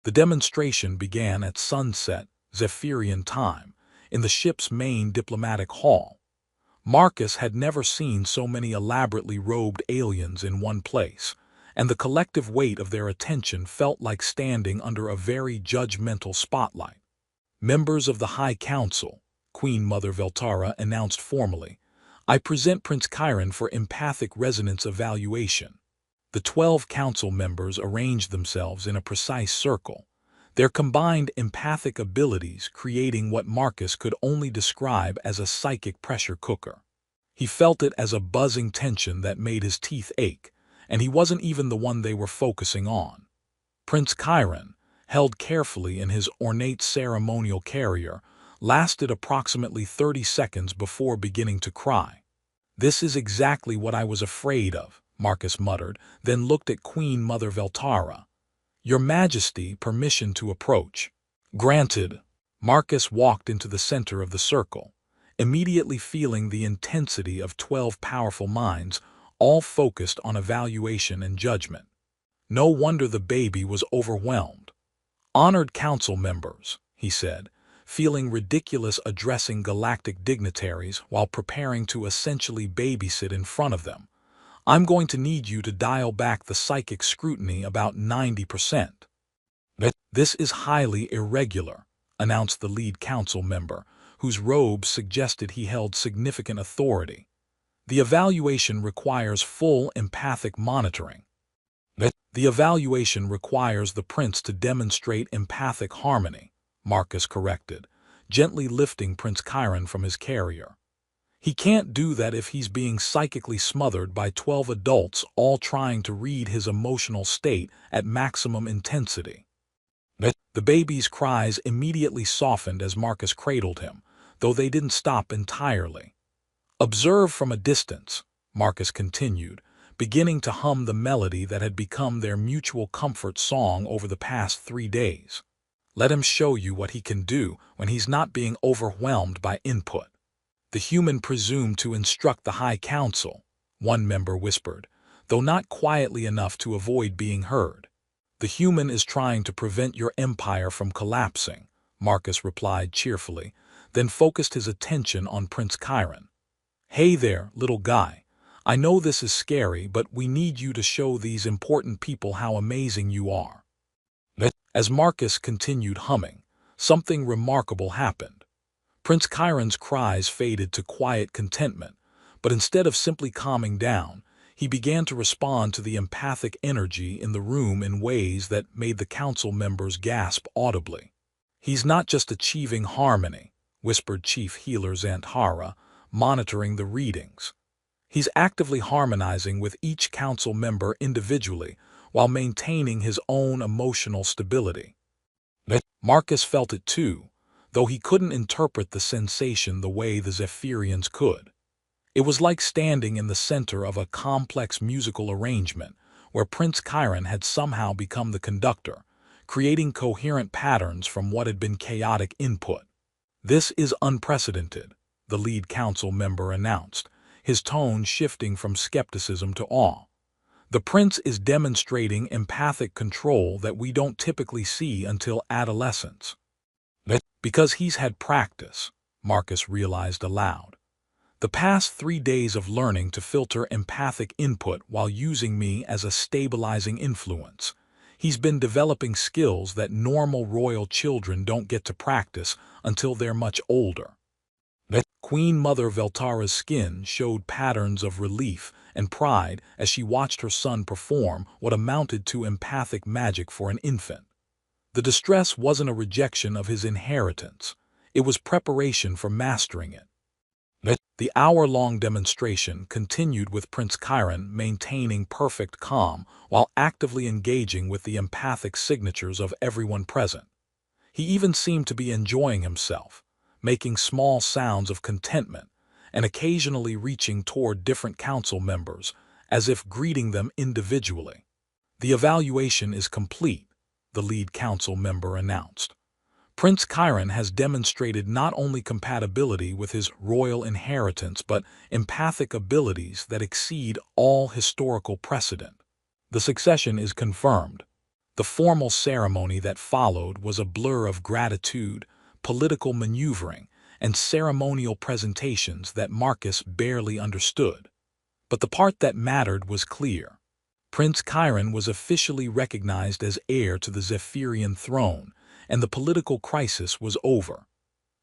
The demonstration began at sunset, Zephyrian time, in the ship's main diplomatic hall. Marcus had never seen so many elaborately robed aliens in one place, and the collective weight of their attention felt like standing under a very judgmental spotlight. Members of the High Council, Queen Mother Veltara announced formally, I present Prince Chiron for empathic resonance evaluation. The 12 council members arranged themselves in a precise circle, their combined empathic abilities creating what Marcus could only describe as a psychic pressure cooker. He felt it as a buzzing tension that made his teeth ache, and he wasn't even the one they were focusing on. Prince Chiron, held carefully in his ornate ceremonial carrier, lasted approximately 30 seconds before beginning to cry. This is exactly what I was afraid of, Marcus muttered, then looked at Queen Mother Veltara. Your Majesty, permission to approach. Granted. Marcus walked into the center of the circle, immediately feeling the intensity of 12 powerful minds, all focused on evaluation and judgment. No wonder the baby was overwhelmed. Honored council members, he said, feeling ridiculous addressing galactic dignitaries while preparing to essentially babysit in front of them. I'm going to need you to dial back the psychic scrutiny about 90%. This is highly irregular, announced the lead council member, whose robes suggested he held significant authority. The evaluation requires full empathic monitoring. The evaluation requires the prince to demonstrate empathic harmony, Marcus corrected, gently lifting Prince Chiron from his carrier. He can't do that if he's being psychically smothered by 12 adults all trying to read his emotional state at maximum intensity. The baby's cries immediately softened as Marcus cradled him, though they didn't stop entirely. Observe from a distance, Marcus continued, beginning to hum the melody that had become their mutual comfort song over the past 3 days. Let him show you what he can do when he's not being overwhelmed by input. The human presumed to instruct the High Council, one member whispered, though not quietly enough to avoid being heard. The human is trying to prevent your empire from collapsing, Marcus replied cheerfully, then focused his attention on Prince Chiron. Hey there, little guy. I know this is scary, but we need you to show these important people how amazing you are. As Marcus continued humming, something remarkable happened. Prince Chiron's cries faded to quiet contentment, but instead of simply calming down, he began to respond to the empathic energy in the room in ways that made the council members gasp audibly. He's not just achieving harmony, whispered Chief Healer Xanthara, monitoring the readings. He's actively harmonizing with each council member individually while maintaining his own emotional stability. Marcus felt it too, though he couldn't interpret the sensation the way the Zephyrians could. It was like standing in the center of a complex musical arrangement where Prince Chiron had somehow become the conductor, creating coherent patterns from what had been chaotic input. This is unprecedented, the lead council member announced, his tone shifting from skepticism to awe. The prince is demonstrating empathic control that we don't typically see until adolescence. Because he's had practice, Marcus realized aloud. The past 3 days of learning to filter empathic input while using me as a stabilizing influence. He's been developing skills that normal royal children don't get to practice until they're much older. Queen Mother Veltara's skin showed patterns of relief and pride as she watched her son perform what amounted to empathic magic for an infant. The distress wasn't a rejection of his inheritance, it was preparation for mastering it. The hour-long demonstration continued with Prince Chiron maintaining perfect calm while actively engaging with the empathic signatures of everyone present. He even seemed to be enjoying himself, making small sounds of contentment and occasionally reaching toward different council members as if greeting them individually. The evaluation is complete, the lead council member announced. Prince Chiron has demonstrated not only compatibility with his royal inheritance but empathic abilities that exceed all historical precedent. The succession is confirmed. The formal ceremony that followed was a blur of gratitude, political maneuvering, and ceremonial presentations that Marcus barely understood. But the part that mattered was clear. Prince Chiron was officially recognized as heir to the Zephyrian throne, and the political crisis was over.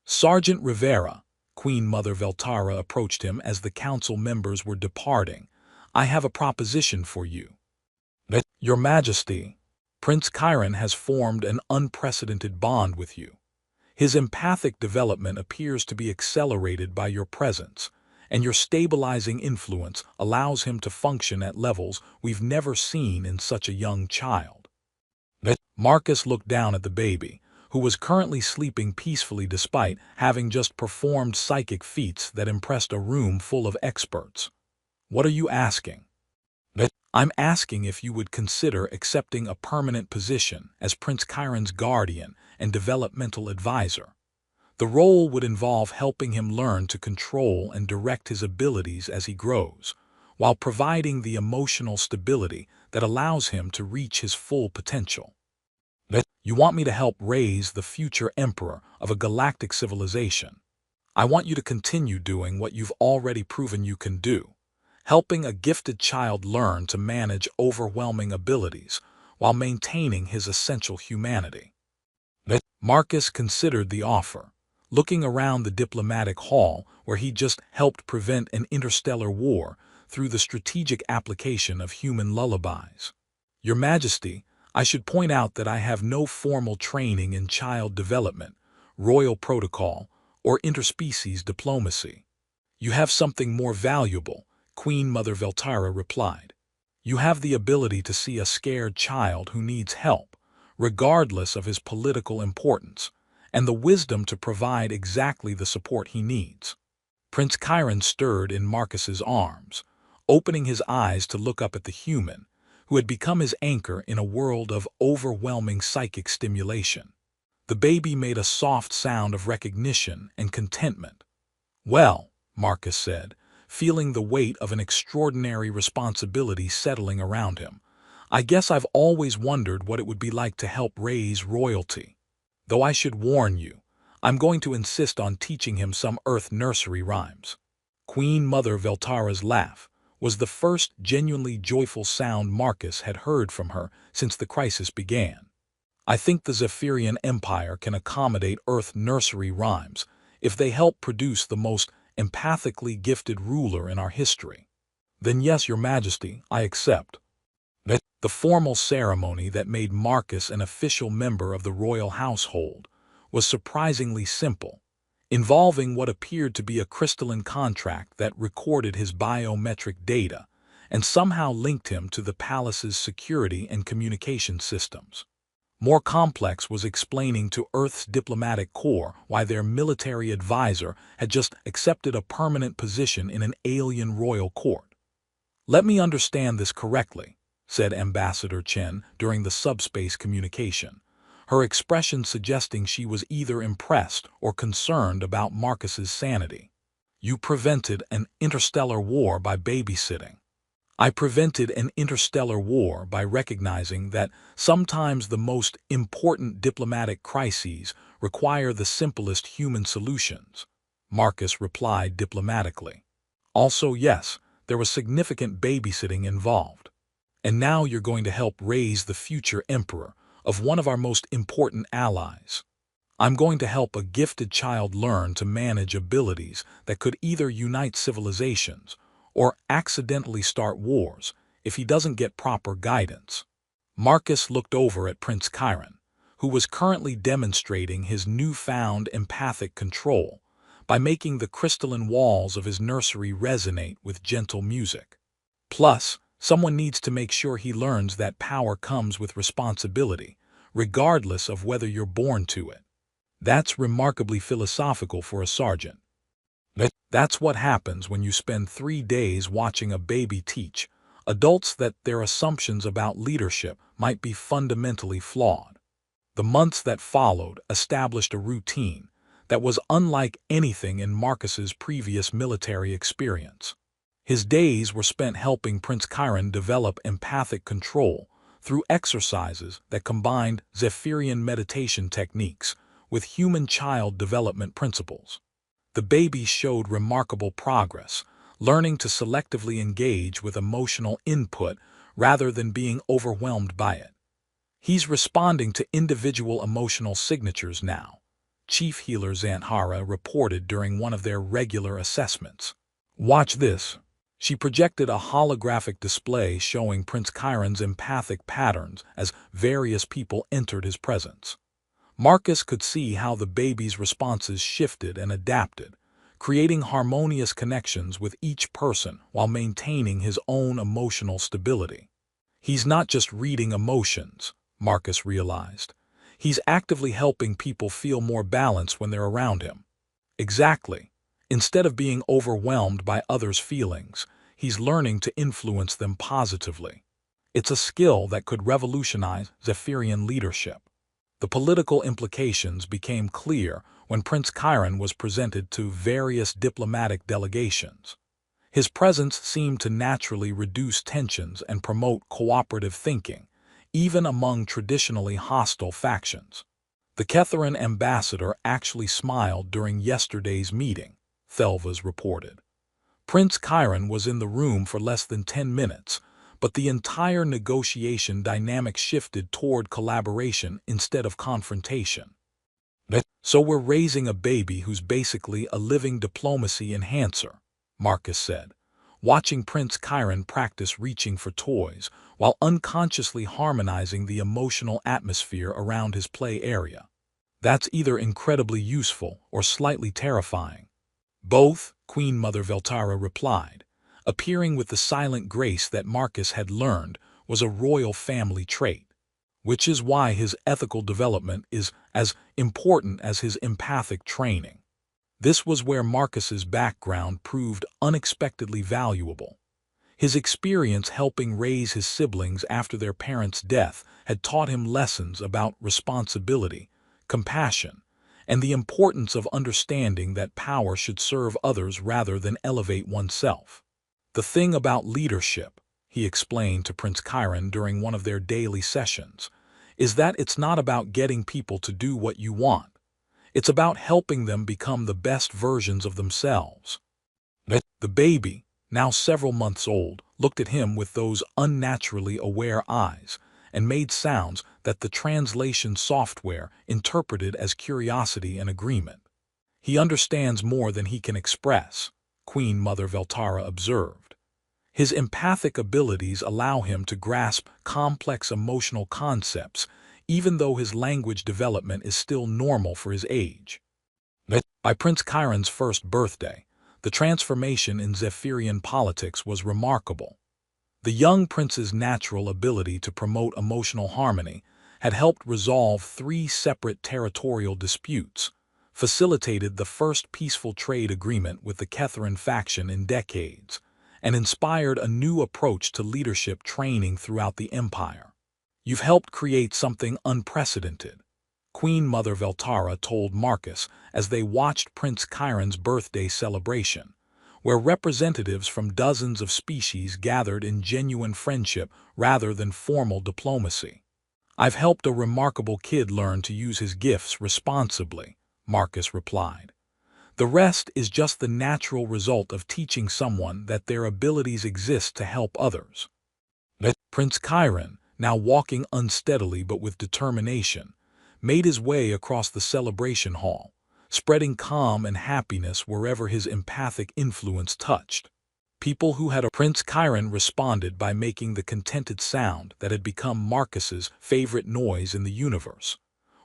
Sergeant Rivera, Queen Mother Veltara, approached him as the council members were departing. "I have a proposition for you." "Your Majesty, Prince Chiron has formed an unprecedented bond with you. His empathic development appears to be accelerated by your presence, and your stabilizing influence allows him to function at levels we've never seen in such a young child." Marcus looked down at the baby, who was currently sleeping peacefully despite having just performed psychic feats that impressed a room full of experts. "What are you asking?" "I'm asking if you would consider accepting a permanent position as Prince Chiron's guardian and developmental advisor. The role would involve helping him learn to control and direct his abilities as he grows, while providing the emotional stability that allows him to reach his full potential. You want me to help raise the future emperor of a galactic civilization. I want you to continue doing what you've already proven you can do, helping a gifted child learn to manage overwhelming abilities while maintaining his essential humanity." Marcus considered the offer, looking around the diplomatic hall where he just helped prevent an interstellar war through the strategic application of human lullabies. "Your Majesty, I should point out that I have no formal training in child development, royal protocol, or interspecies diplomacy." "You have something more valuable," Queen Mother Veltara replied. "You have the ability to see a scared child who needs help, regardless of his political importance, and the wisdom to provide exactly the support he needs." Prince Chiron stirred in Marcus's arms, opening his eyes to look up at the human, who had become his anchor in a world of overwhelming psychic stimulation. The baby made a soft sound of recognition and contentment. "Well," Marcus said, feeling the weight of an extraordinary responsibility settling around him, "I guess I've always wondered what it would be like to help raise royalty. Though I should warn you, I'm going to insist on teaching him some Earth nursery rhymes." Queen Mother Veltara's laugh was the first genuinely joyful sound Marcus had heard from her since the crisis began. "I think the Zephyrian Empire can accommodate Earth nursery rhymes if they help produce the most empathically gifted ruler in our history." "Then yes, Your Majesty, I accept." The formal ceremony that made Marcus an official member of the royal household was surprisingly simple, involving what appeared to be a crystalline contract that recorded his biometric data and somehow linked him to the palace's security and communication systems. More complex was explaining to Earth's diplomatic corps why their military advisor had just accepted a permanent position in an alien royal court. "Let me understand this correctly," said Ambassador Chen during the subspace communication, her expression suggesting she was either impressed or concerned about Marcus's sanity. "You prevented an interstellar war by babysitting." "I prevented an interstellar war by recognizing that sometimes the most important diplomatic crises require the simplest human solutions," Marcus replied diplomatically. "Also, yes, there was significant babysitting involved. And now you're going to help raise the future emperor of one of our most important allies. I'm going to help a gifted child learn to manage abilities that could either unite civilizations or accidentally start wars if he doesn't get proper guidance." Marcus looked over at Prince Chiron, who was currently demonstrating his newfound empathic control by making the crystalline walls of his nursery resonate with gentle music. Plus, someone needs to make sure he learns that power comes with responsibility, regardless of whether you're born to it. That's remarkably philosophical for a sergeant. That's what happens when you spend 3 days watching a baby teach adults that their assumptions about leadership might be fundamentally flawed. The months that followed established a routine that was unlike anything in Marcus's previous military experience. His days were spent helping Prince Chiron develop empathic control through exercises that combined Zephyrian meditation techniques with human child development principles. The baby showed remarkable progress, learning to selectively engage with emotional input rather than being overwhelmed by it. He's responding to individual emotional signatures now, Chief Healer Zanthara reported during one of their regular assessments. Watch this. She projected a holographic display showing Prince Chiron's empathic patterns as various people entered his presence. Marcus could see how the baby's responses shifted and adapted, creating harmonious connections with each person while maintaining his own emotional stability. He's not just reading emotions, Marcus realized. He's actively helping people feel more balanced when they're around him. Exactly. Instead of being overwhelmed by others' feelings, he's learning to influence them positively. It's a skill that could revolutionize Zephyrian leadership. The political implications became clear when Prince Chiron was presented to various diplomatic delegations. His presence seemed to naturally reduce tensions and promote cooperative thinking, even among traditionally hostile factions. The Ketharan ambassador actually smiled during yesterday's meeting, Thelvas reported. Prince Chiron was in the room for less than 10 minutes, but the entire negotiation dynamic shifted toward collaboration instead of confrontation. So we're raising a baby who's basically a living diplomacy enhancer, Marcus said, watching Prince Chiron practice reaching for toys while unconsciously harmonizing the emotional atmosphere around his play area. That's either incredibly useful or slightly terrifying. Both, Queen Mother Veltara replied, appearing with the silent grace that Marcus had learned was a royal family trait, which is why his ethical development is as important as his empathic training. This was where Marcus's background proved unexpectedly valuable. His experience helping raise his siblings after their parents' death had taught him lessons about responsibility, compassion, and the importance of understanding that power should serve others rather than elevate oneself. The thing about leadership, he explained to Prince Chiron during one of their daily sessions, is that it's not about getting people to do what you want. It's about helping them become the best versions of themselves. The baby, now several months old, looked at him with those unnaturally aware eyes and made sounds that the translation software interpreted as curiosity and agreement. He understands more than he can express, Queen Mother Veltara observed. His empathic abilities allow him to grasp complex emotional concepts, even though his language development is still normal for his age. By Prince Chiron's first birthday, the transformation in Zephyrian politics was remarkable. The young prince's natural ability to promote emotional harmony had helped resolve 3 separate territorial disputes, facilitated the first peaceful trade agreement with the Ketharan faction in decades, and inspired a new approach to leadership training throughout the empire. You've helped create something unprecedented, Queen Mother Veltara told Marcus as they watched Prince Chiron's birthday celebration, where representatives from dozens of species gathered in genuine friendship rather than formal diplomacy. I've helped a remarkable kid learn to use his gifts responsibly, Marcus replied. The rest is just the natural result of teaching someone that their abilities exist to help others. Prince Chiron, now walking unsteadily but with determination, made his way across the celebration hall, spreading calm and happiness wherever his empathic influence touched. People who had a Prince Chiron responded by making the contented sound that had become Marcus's favorite noise in the universe,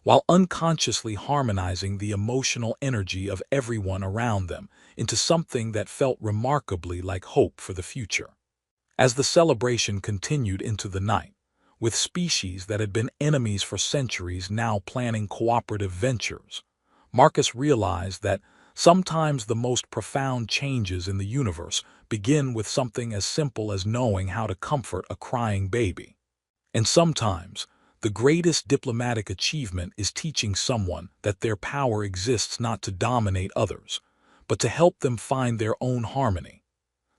while unconsciously harmonizing the emotional energy of everyone around them into something that felt remarkably like hope for the future. As the celebration continued into the night, with species that had been enemies for centuries now planning cooperative ventures, Marcus realized that sometimes the most profound changes in the universe begin with something as simple as knowing how to comfort a crying baby. And sometimes, the greatest diplomatic achievement is teaching someone that their power exists not to dominate others, but to help them find their own harmony.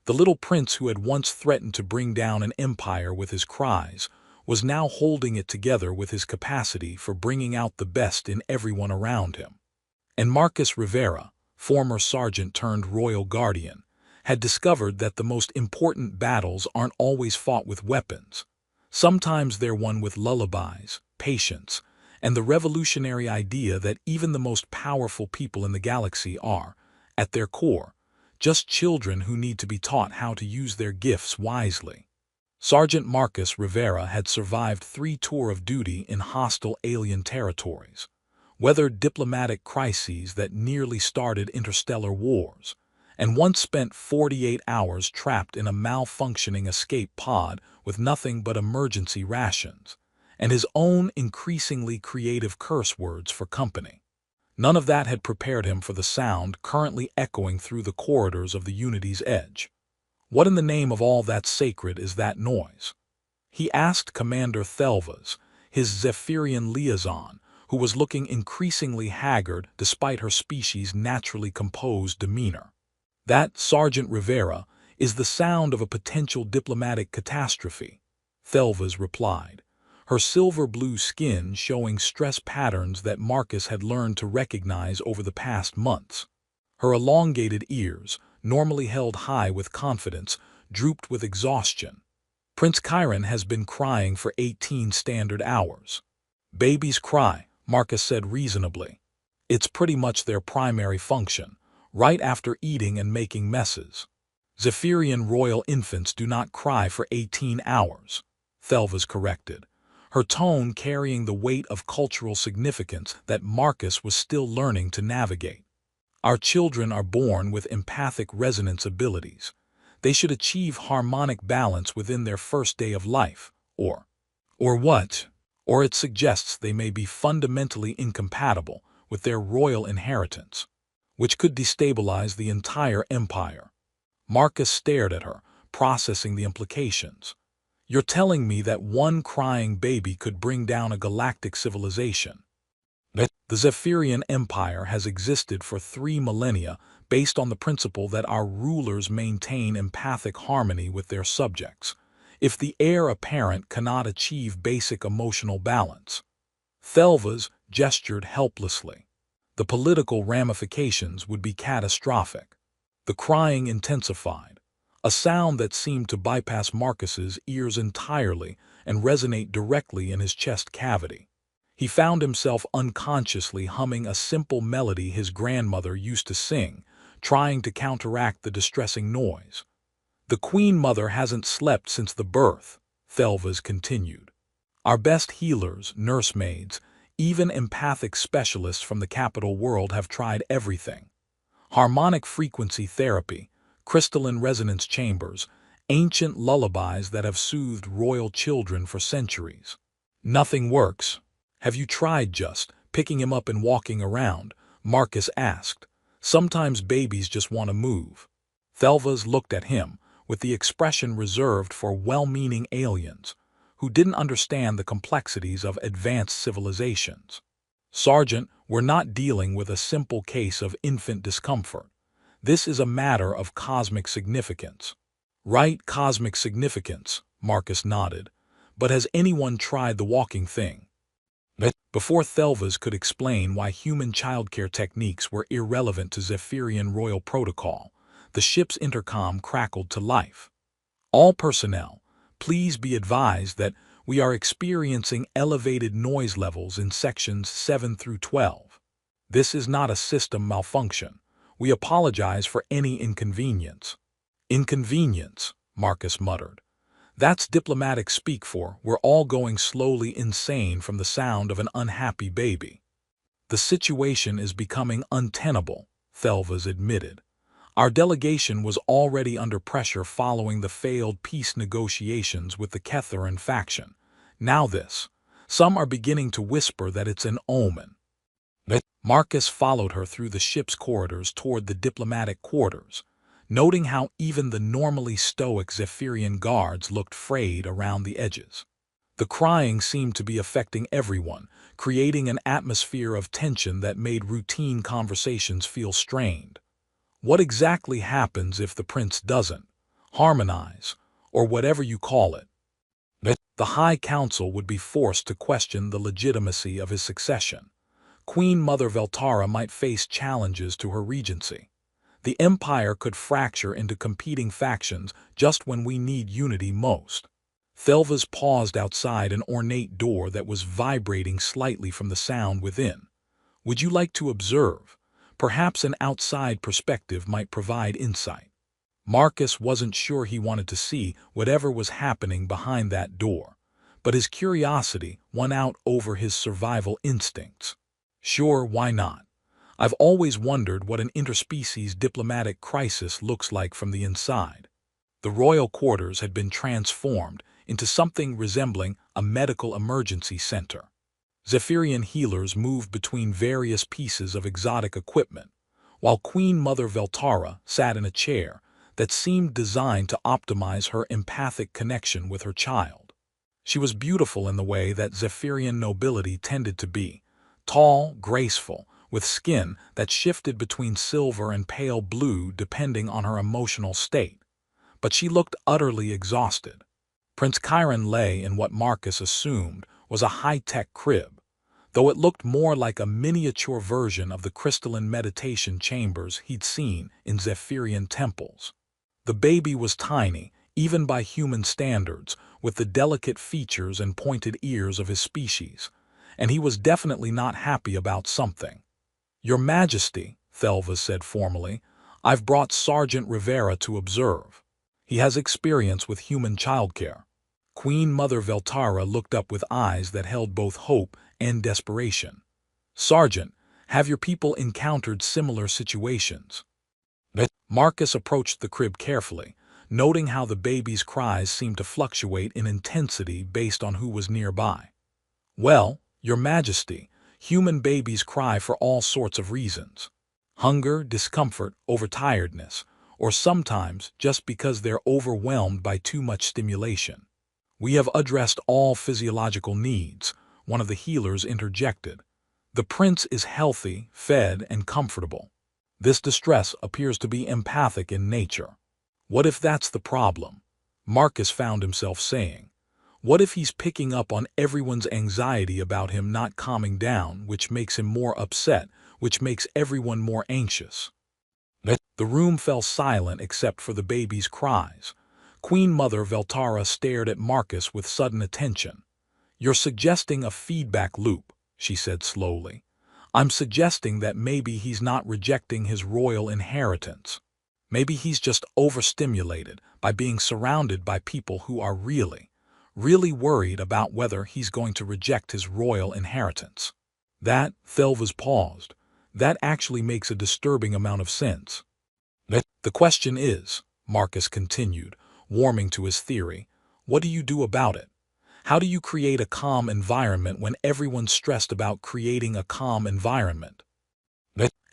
The little prince who had once threatened to bring down an empire with his cries was now holding it together with his capacity for bringing out the best in everyone around him. And Marcus Rivera, former sergeant turned royal guardian, had discovered that the most important battles aren't always fought with weapons. Sometimes they're won with lullabies, patience, and the revolutionary idea that even the most powerful people in the galaxy are, at their core, just children who need to be taught how to use their gifts wisely. Sergeant Marcus Rivera had survived 3 tours of duty in hostile alien territories, weathered diplomatic crises that nearly started interstellar wars, and once spent 48 hours trapped in a malfunctioning escape pod with nothing but emergency rations, and his own increasingly creative curse words for company. None of that had prepared him for the sound currently echoing through the corridors of the Unity's edge. What in the name of all that's sacred is that noise? He asked Commander Thelvas, his Zephyrian liaison, who was looking increasingly haggard despite her species' naturally composed demeanor. That, Sergeant Rivera, is the sound of a potential diplomatic catastrophe, Thelvas replied, her silver-blue skin showing stress patterns that Marcus had learned to recognize over the past months. Her elongated ears, normally held high with confidence, drooped with exhaustion. Prince Chiron has been crying for 18 standard hours. Babies cry, Marcus said reasonably. It's pretty much their primary function, right after eating and making messes. Zephyrian royal infants do not cry for 18 hours, Thelvas corrected, her tone carrying the weight of cultural significance that Marcus was still learning to navigate. Our children are born with empathic resonance abilities. They should achieve harmonic balance within their first day of life, or what? Or it suggests they may be fundamentally incompatible with their royal inheritance, which could destabilize the entire empire. Marcus stared at her, processing the implications. You're telling me that one crying baby could bring down a galactic civilization? The Zephyrian Empire has existed for 3 millennia based on the principle that our rulers maintain empathic harmony with their subjects. If the heir apparent cannot achieve basic emotional balance, Thelvas gestured helplessly, the political ramifications would be catastrophic. The crying intensified, a sound that seemed to bypass Marcus's ears entirely and resonate directly in his chest cavity. He found himself unconsciously humming a simple melody his grandmother used to sing, trying to counteract the distressing noise. The Queen Mother hasn't slept since the birth, Thelvas continued. Our best healers, nursemaids, even empathic specialists from the capital world have tried everything. Harmonic frequency therapy, crystalline resonance chambers, ancient lullabies that have soothed royal children for centuries. Nothing works. Have you tried just picking him up and walking around? Marcus asked. Sometimes babies just want to move. Thelvas looked at him with the expression reserved for well-meaning aliens who didn't understand the complexities of advanced civilizations. Sergeant, we're not dealing with a simple case of infant discomfort. This is a matter of cosmic significance. Right, cosmic significance, Marcus nodded. But has anyone tried the walking thing? Before Thelvas could explain why human childcare techniques were irrelevant to Zephyrian royal protocol, the ship's intercom crackled to life. All personnel, please be advised that we are experiencing elevated noise levels in sections 7 through 12. This is not a system malfunction. We apologize for any inconvenience. Inconvenience, Marcus muttered. That's diplomatic speak for we're all going slowly insane from the sound of an unhappy baby. The situation is becoming untenable, Thelvas admitted. Our delegation was already under pressure following the failed peace negotiations with the Ketharan faction. Now this. Some are beginning to whisper that it's an omen. Marcus followed her through the ship's corridors toward the diplomatic quarters, noting how even the normally stoic Zephyrian guards looked frayed around the edges. The crying seemed to be affecting everyone, creating an atmosphere of tension that made routine conversations feel strained. What exactly happens if the prince doesn't harmonize, or whatever you call it? The High Council would be forced to question the legitimacy of his succession. Queen Mother Veltara might face challenges to her regency. The empire could fracture into competing factions just when we need unity most. Thelva's paused outside an ornate door that was vibrating slightly from the sound within. Would you like to observe? Perhaps an outside perspective might provide insight. Marcus wasn't sure he wanted to see whatever was happening behind that door, but his curiosity won out over his survival instincts. Sure, why not? I've always wondered what an interspecies diplomatic crisis looks like from the inside. The royal quarters had been transformed into something resembling a medical emergency center. Zephyrian healers moved between various pieces of exotic equipment, while Queen Mother Veltara sat in a chair that seemed designed to optimize her empathic connection with her child. She was beautiful in the way that Zephyrian nobility tended to be, tall, graceful, with skin that shifted between silver and pale blue depending on her emotional state. But she looked utterly exhausted. Prince Chiron lay in what Marcus assumed was a high-tech crib, though it looked more like a miniature version of the crystalline meditation chambers he'd seen in Zephyrian temples. The baby was tiny, even by human standards, with the delicate features and pointed ears of his species, and he was definitely not happy about something. "Your Majesty," Thelva said formally, "I've brought Sergeant Rivera to observe. He has experience with human childcare." Queen Mother Veltara looked up with eyes that held both hope and desperation. "Sergeant, have your people encountered similar situations?" Marcus approached the crib carefully, noting how the baby's cries seemed to fluctuate in intensity based on who was nearby. "Well, Your Majesty, human babies cry for all sorts of reasons. Hunger, discomfort, overtiredness, or sometimes just because they're overwhelmed by too much stimulation. We have addressed all physiological needs," one of the healers interjected. "The prince is healthy, fed, and comfortable. This distress appears to be empathic in nature." "What if that's the problem?" Marcus found himself saying. "What if he's picking up on everyone's anxiety about him not calming down, which makes him more upset, which makes everyone more anxious?" The room fell silent except for the baby's cries. Queen Mother Veltara stared at Marcus with sudden attention. "You're suggesting a feedback loop," she said slowly. "I'm suggesting that maybe he's not rejecting his royal inheritance. Maybe he's just overstimulated by being surrounded by people who are really worried about whether he's going to reject his royal inheritance." That, Thelva's paused, that actually makes a disturbing amount of sense. "The question is," Marcus continued, warming to his theory, "what do you do about it? How do you create a calm environment when everyone's stressed about creating a calm environment?"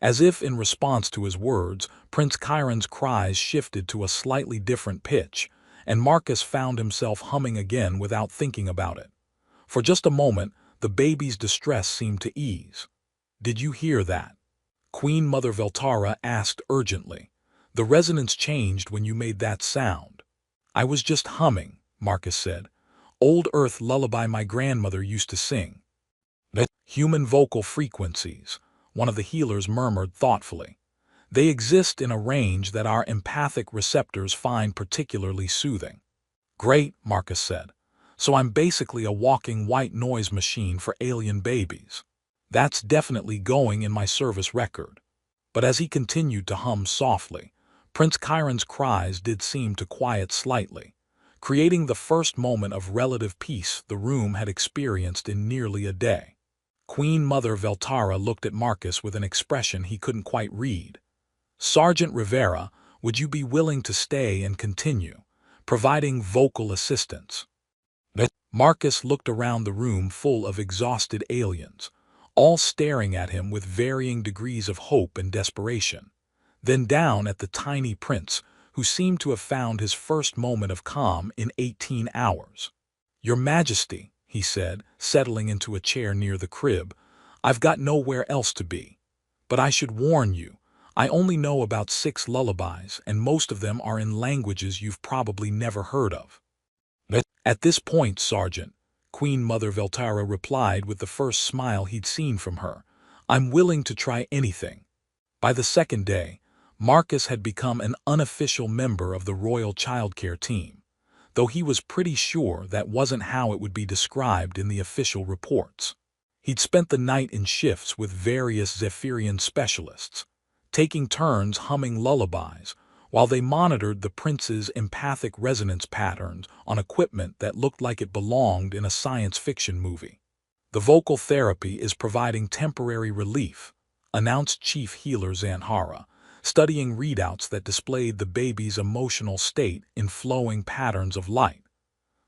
As if in response to his words, Prince Chiron's cries shifted to a slightly different pitch, and Marcus found himself humming again without thinking about it. For just a moment, the baby's distress seemed to ease. "Did you hear that?" Queen Mother Veltara asked urgently. "The resonance changed when you made that sound." "I was just humming," Marcus said. "Old Earth lullaby my grandmother used to sing." "Human vocal frequencies," one of the healers murmured thoughtfully. "They exist in a range that our empathic receptors find particularly soothing." "Great," Marcus said. "So I'm basically a walking white noise machine for alien babies. That's definitely going in my service record." But as he continued to hum softly, Prince Chiron's cries did seem to quiet slightly, creating the first moment of relative peace the room had experienced in nearly a day. Queen Mother Veltara looked at Marcus with an expression he couldn't quite read. "Sergeant Rivera, would you be willing to stay and continue, providing vocal assistance?" Marcus looked around the room full of exhausted aliens, all staring at him with varying degrees of hope and desperation, then down at the tiny prince, who seemed to have found his first moment of calm in 18 hours. "Your Majesty," he said, settling into a chair near the crib, "I've got nowhere else to be. But I should warn you, I only know about 6 lullabies, and most of them are in languages you've probably never heard of." At this point, Sergeant, Queen Mother Veltara replied with the first smile he'd seen from her, I'm willing to try anything. By the second day, Marcus had become an unofficial member of the Royal Childcare team, though he was pretty sure that wasn't how it would be described in the official reports. He'd spent the night in shifts with various Zephyrian specialists, taking turns humming lullabies while they monitored the prince's empathic resonance patterns on equipment that looked like it belonged in a science fiction movie. The vocal therapy is providing temporary relief, announced Chief Healer Zanhara, studying readouts that displayed the baby's emotional state in flowing patterns of light.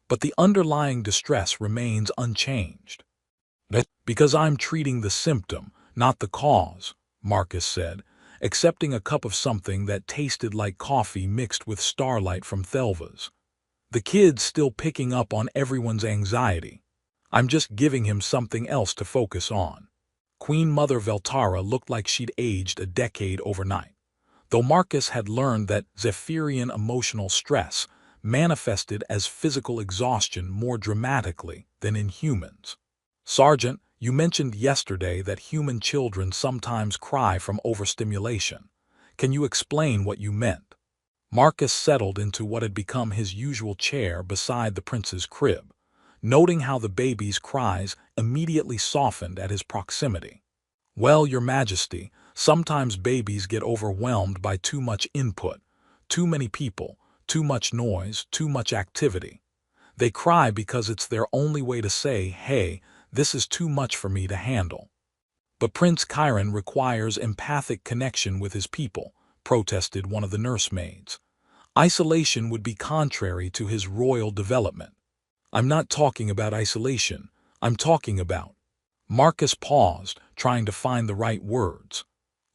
But the underlying distress remains unchanged. Because I'm treating the symptom, not the cause, Marcus said, accepting a cup of something that tasted like coffee mixed with starlight from Thelva's. The kid's still picking up on everyone's anxiety. I'm just giving him something else to focus on. Queen Mother Veltara looked like she'd aged a decade overnight, though Marcus had learned that Zephyrian emotional stress manifested as physical exhaustion more dramatically than in humans. Sergeant, you mentioned yesterday that human children sometimes cry from overstimulation. Can you explain what you meant? Marcus settled into what had become his usual chair beside the prince's crib, noting how the baby's cries immediately softened at his proximity. Well, Your Majesty, sometimes babies get overwhelmed by too much input, too many people, too much noise, too much activity. They cry because it's their only way to say, hey, this is too much for me to handle. But Prince Chiron requires empathic connection with his people, protested one of the nursemaids. Isolation would be contrary to his royal development. I'm not talking about isolation, I'm talking about. Marcus paused, trying to find the right words.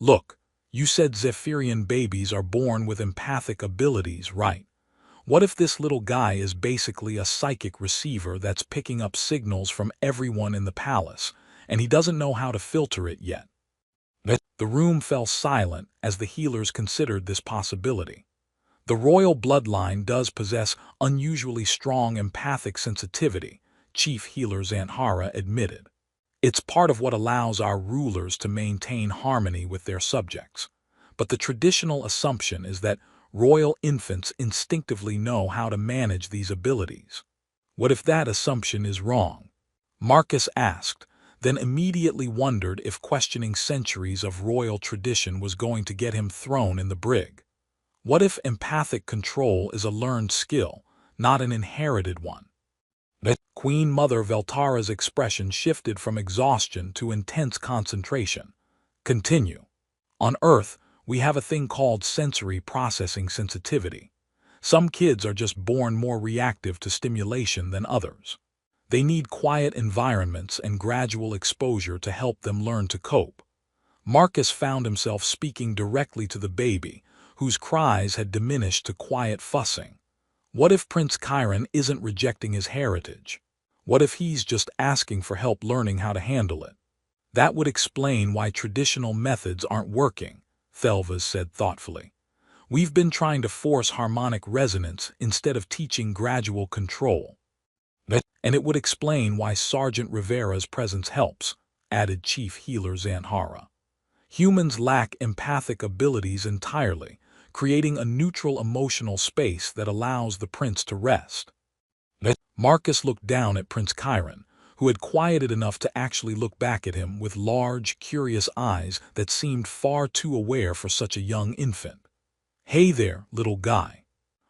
Look, you said Zephyrian babies are born with empathic abilities, right? What if this little guy is basically a psychic receiver that's picking up signals from everyone in the palace, and he doesn't know how to filter it yet? The room fell silent as the healers considered this possibility. The royal bloodline does possess unusually strong empathic sensitivity, Chief Healer Zanhara admitted. It's part of what allows our rulers to maintain harmony with their subjects. But the traditional assumption is that royal infants instinctively know how to manage these abilities. What if that assumption is wrong? Marcus asked, then immediately wondered if questioning centuries of royal tradition was going to get him thrown in the brig. What if empathic control is a learned skill, not an inherited one? Queen Mother Veltara's expression shifted from exhaustion to intense concentration. Continue. On Earth, we have a thing called sensory processing sensitivity. Some kids are just born more reactive to stimulation than others. They need quiet environments and gradual exposure to help them learn to cope. Marcus found himself speaking directly to the baby, whose cries had diminished to quiet fussing. What if Prince Chiron isn't rejecting his heritage? What if he's just asking for help learning how to handle it? That would explain why traditional methods aren't working, Thelva said thoughtfully. We've been trying to force harmonic resonance instead of teaching gradual control. And it would explain why Sergeant Rivera's presence helps, added Chief Healer Zanhara. Humans lack empathic abilities entirely, creating a neutral emotional space that allows the prince to rest. Marcus looked down at Prince Chiron, who had quieted enough to actually look back at him with large, curious eyes that seemed far too aware for such a young infant. Hey there, little guy.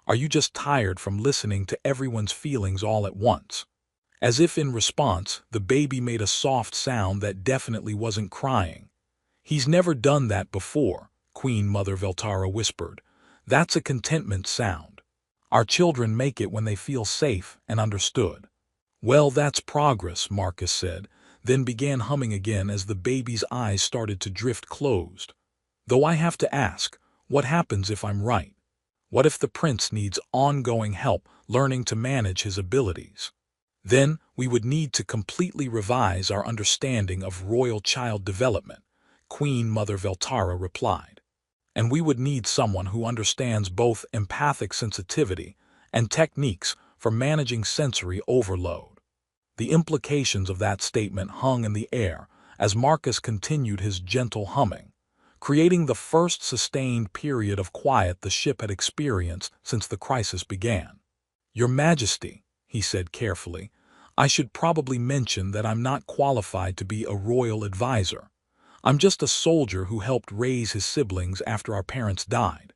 Are you just tired from listening to everyone's feelings all at once? As if in response, the baby made a soft sound that definitely wasn't crying. He's never done that before, Queen Mother Veltara whispered. That's a contentment sound. Our children make it when they feel safe and understood. Well, that's progress, Marcus said, then began humming again as the baby's eyes started to drift closed. Though I have to ask, what happens if I'm right? What if the prince needs ongoing help learning to manage his abilities? Then we would need to completely revise our understanding of royal child development, Queen Mother Veltara replied. And we would need someone who understands both empathic sensitivity and techniques for managing sensory overload. The implications of that statement hung in the air as Marcus continued his gentle humming, creating the first sustained period of quiet the ship had experienced since the crisis began. "Your Majesty," he said carefully, "I should probably mention that I'm not qualified to be a royal advisor. I'm just a soldier who helped raise his siblings after our parents died."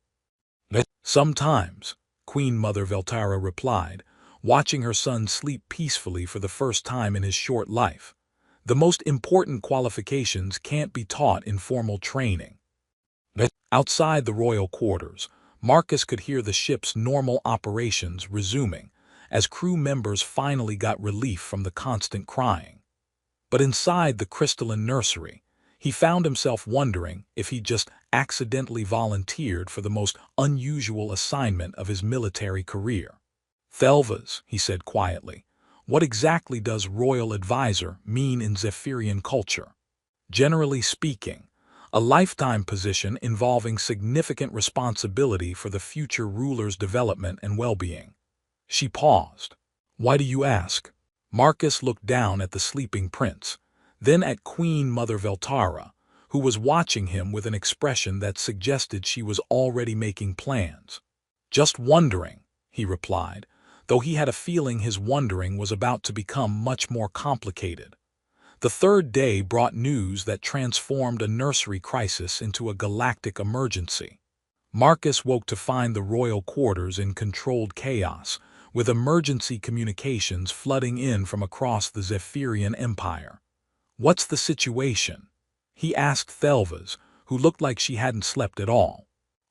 "Sometimes," Queen Mother Veltara replied, watching her son sleep peacefully for the first time in his short life, "the most important qualifications can't be taught in formal training." Outside the royal quarters, Marcus could hear the ship's normal operations resuming as crew members finally got relief from the constant crying. But inside the crystalline nursery, he found himself wondering if he just accidentally volunteered for the most unusual assignment of his military career. "Thelvas," he said quietly, "what exactly does royal advisor mean in Zephyrian culture?" "Generally speaking, a lifetime position involving significant responsibility for the future ruler's development and well-being." She paused. "Why do you ask?" Marcus looked down at the sleeping prince, then at Queen Mother Veltara, who was watching him with an expression that suggested she was already making plans. "Just wondering," he replied, though he had a feeling his wondering was about to become much more complicated. The third day brought news that transformed a nursery crisis into a galactic emergency. Marcus woke to find the royal quarters in controlled chaos, with emergency communications flooding in from across the Zephyrian Empire. "What's the situation?" he asked Thelvas, who looked like she hadn't slept at all.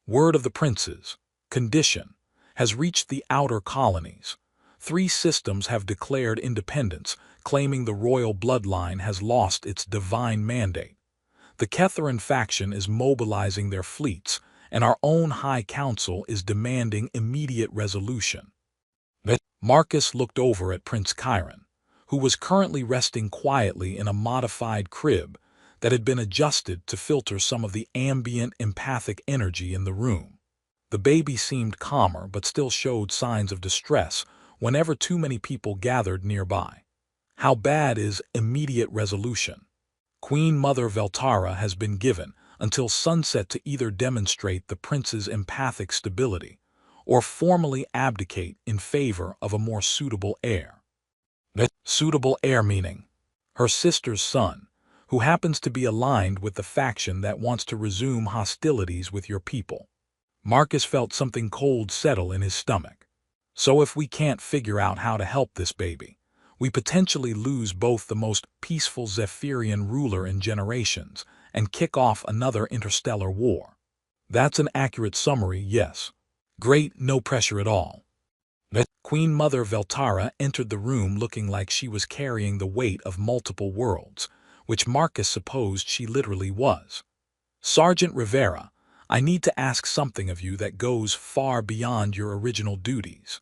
"Word of the prince's condition has reached the outer colonies. 3 systems have declared independence, claiming the royal bloodline has lost its divine mandate. The Ketharan faction is mobilizing their fleets, and our own High Council is demanding immediate resolution." Marcus looked over at Prince Chiron, who was currently resting quietly in a modified crib that had been adjusted to filter some of the ambient empathic energy in the room. The baby seemed calmer but still showed signs of distress whenever too many people gathered nearby. "How bad is immediate resolution?" "Queen Mother Veltara has been given until sunset to either demonstrate the prince's empathic stability or formally abdicate in favor of a more suitable heir." Suitable heir meaning her sister's son, who happens to be aligned with the faction that wants to resume hostilities with your people. Marcus felt something cold settle in his stomach. "So if we can't figure out how to help this baby, we potentially lose both the most peaceful Zephyrian ruler in generations and kick off another interstellar war." "That's an accurate summary, yes." "Great, no pressure at all." Queen Mother Veltara entered the room looking like she was carrying the weight of multiple worlds, which Marcus supposed she literally was. "Sergeant Rivera, I need to ask something of you that goes far beyond your original duties."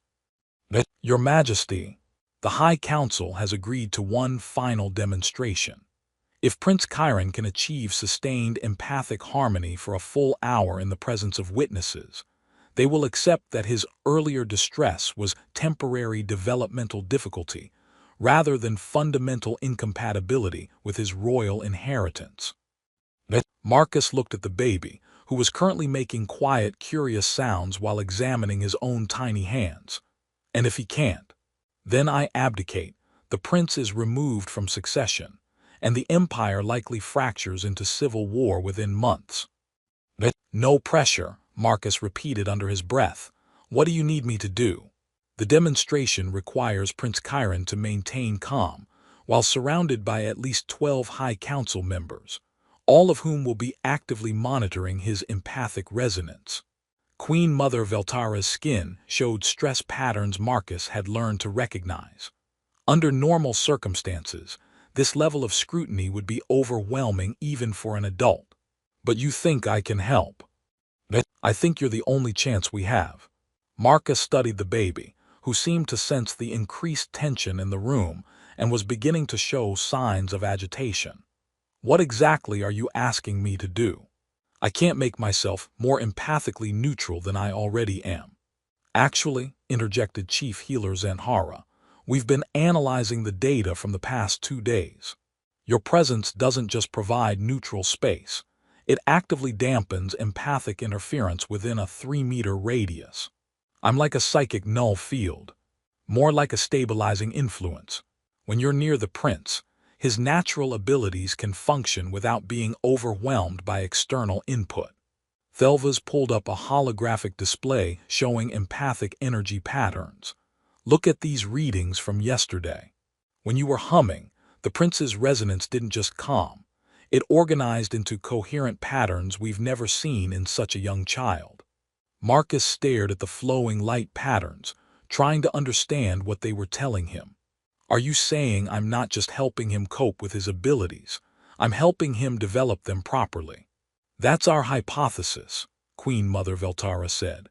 "Your Majesty, the High Council has agreed to one final demonstration. If Prince Chiron can achieve sustained empathic harmony for a full hour in the presence of witnesses, they will accept that his earlier distress was temporary developmental difficulty rather than fundamental incompatibility with his royal inheritance." Marcus looked at the baby, who was currently making quiet, curious sounds while examining his own tiny hands. "And if he can't? Then I abdicate, the prince is removed from succession, and the empire likely fractures into civil war within months." "No pressure," Marcus repeated under his breath. "What do you need me to do?" "The demonstration requires Prince Chiron to maintain calm, while surrounded by at least 12 High Council members, all of whom will be actively monitoring his empathic resonance." Queen Mother Veltara's skin showed stress patterns Marcus had learned to recognize. Under normal circumstances, this level of scrutiny would be overwhelming even for an adult. "But you think I can help?" "I think you're the only chance we have." Marcus studied the baby, who seemed to sense the increased tension in the room and was beginning to show signs of agitation. "What exactly are you asking me to do? I can't make myself more empathically neutral than I already am." Actually, interjected Chief Healer Zanhara, we've been analyzing the data from the past 2 days. Your presence doesn't just provide neutral space. It actively dampens empathic interference within a 3-meter radius. I'm like a psychic null field, more like a stabilizing influence. When you're near the prince, his natural abilities can function without being overwhelmed by external input. Thelva's pulled up a holographic display showing empathic energy patterns. Look at these readings from yesterday. When you were humming, the prince's resonance didn't just calm. It organized into coherent patterns we've never seen in such a young child. Marcus stared at the flowing light patterns, trying to understand what they were telling him. Are you saying I'm not just helping him cope with his abilities, I'm helping him develop them properly? That's our hypothesis, Queen Mother Veltara said.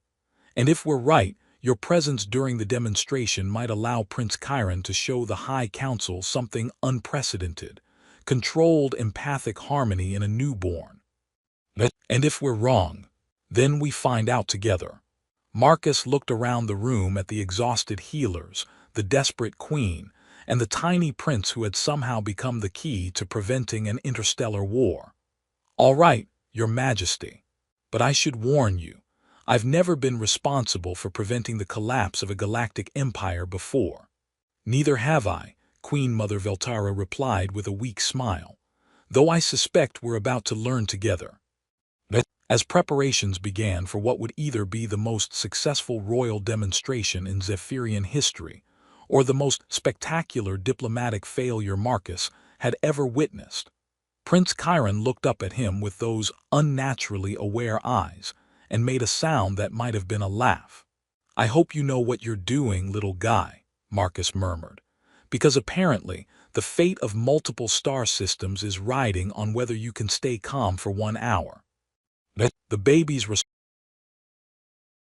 And if we're right, your presence during the demonstration might allow Prince Chiron to show the High Council something unprecedented, controlled empathic harmony in a newborn. And if we're wrong, then we find out together. Marcus looked around the room at the exhausted healers, the desperate queen, and the tiny prince who had somehow become the key to preventing an interstellar war. All right, Your Majesty, but I should warn you, I've never been responsible for preventing the collapse of a galactic empire before. Neither have I, Queen Mother Veltara replied with a weak smile, though I suspect we're about to learn together. As preparations began for what would either be the most successful royal demonstration in Zephyrian history or the most spectacular diplomatic failure Marcus had ever witnessed, Prince Chiron looked up at him with those unnaturally aware eyes and made a sound that might have been a laugh. I hope you know what you're doing, little guy, Marcus murmured, because apparently the fate of multiple star systems is riding on whether you can stay calm for 1 hour. The baby's response